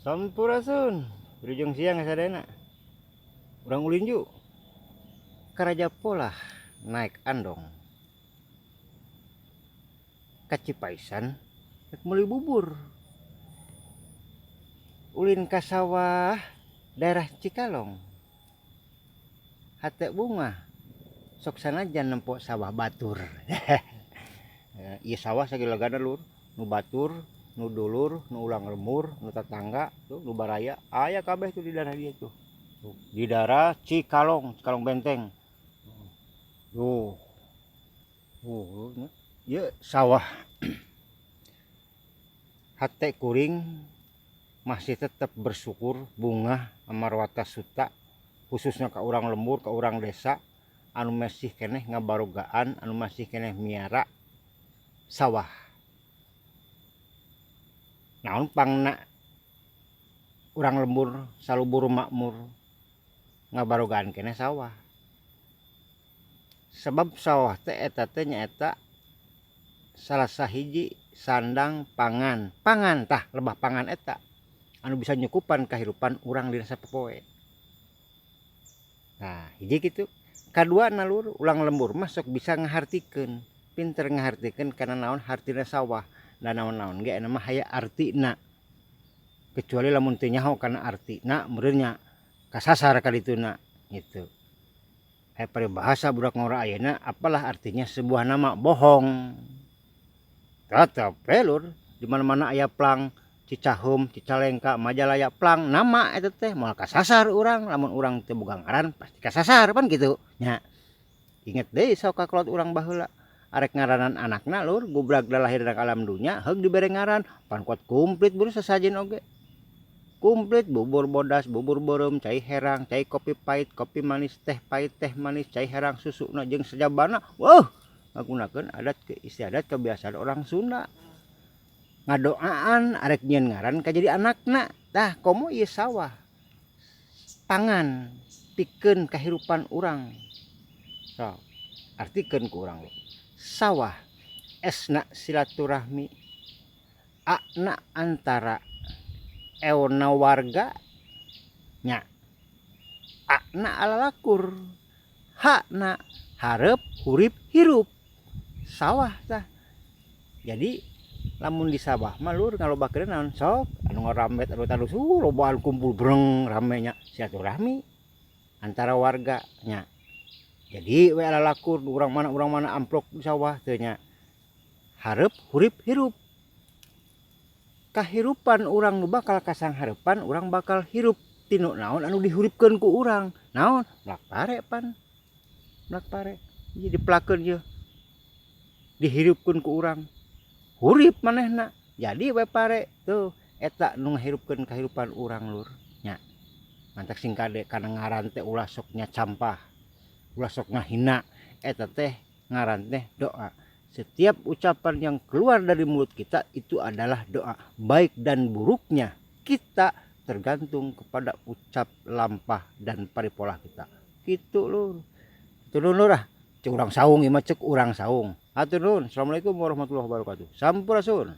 Sampurasun, berujung siang sadana. Urang ulinju. Karaja pola naik andong. Kacipaisan rek meuli bubur. Ulin ka sawah daerah Cikalong. Hate bunga. Sok sanajan nempo sawah batur. Ieu sawah sagilegana lur, nu batur, nu dulur, nu ulang lemur, nu tetangga, tuh nu baraya, aya kabeh tuh di daerah dia tuh. Di daerah Cikalong, Cikalong Benteng. Tuh. Ieu sawah. Hate kuring masih tetap bersyukur bunga amarwata suta khususnya ke urang lembur, ke urang desa anu masih keneh ngabarogaan, anu masih keneh miara sawah. Naon pangna urang lembur salubur makmur ngabarogaan keneh sawah. Sebab sawah teh eta teh nyaeta salah sahiji sandang pangan. Pangan tah lebah pangan eta anu bisa nyukupan kahirupan urang dina sapopoe. Nah, hiji kitu. Kadua nalur ulang lembur mah sok bisa ngahartikeun, pinter ngahartikeun kana naon hartina sawah. Dan naon-naon ge anu mah haya artina. Kecuali lamun teu nyaho kana artina meureun nya kasasar ka dituna gitu. Aya paribahasa budak ngora ayeuna apalah artinya sebuah nama bohong. Tetep lur, di mana-mana aya plang Cicaheum, Cicalengka, Majalaya plang nama eta teh moal kasasar urang, lamun urang teu boga ngaran pasti kasasar pan kitu nya. Inget deui sok kakolot urang baheula arek ngaranan anakna lur gubrag lahir dina alam dunya heug dibere ngaran pan kuat kumplit beureum sasajen oge. Kumplit bubur bodas, bubur beureum, cai herang, cai kopi pahit, kopi manis, teh pahit, teh manis, cai herang susuna jeung sajabana. Weuh, ngagunakeun adat istiadat kebiasaan orang Sunda. Ngadoaan arek nyieun ngaran ka jadi anakna. Tah komo ieu sawah. Pangan pikeun kahirupan urang. So, artikeun ku urang. Sawah esna silaturahmi. Ana antara eona warga nya. Ana alalakur. Hakna hareup hurip hirup. Sawah tah. Jadi lamun di sawah mah lur ngalobakeun naon sok anu ngaramet anu talus lobaan kumpul breng ramenya silaturahmi antara warga nya. Jadi we alalakur urang mana amplok di sawah teu nya. Hareup hurip hirup. Kahirupan urang nu bakal kasanghareupan urang bakal hirup tinu naon anu dihuripkeun ku urang. Naon? Blak pare pan. Blak pare. Ieu dipelakeun ieu. Dihirupkeun ku urang. Hurip manehna. Jadi we pare tuh eta nu ngahirupkeun kahirupan urang lur nya. Mantak sing kade kana ngaran teh ulah sok nya campah. Ulah sok ngahina. Eta teh ngaran teh doa. Setiap ucapan yang keluar dari mulut kita itu adalah doa. Baik dan buruknya kita tergantung kepada ucap lampah dan paripolah kita. Kitu lur. Kitu lur ah. Cek urang saung ieu mah cek urang saung. Hatur nuhun. Assalamualaikum warahmatullahi wabarakatuh. Sampurasun.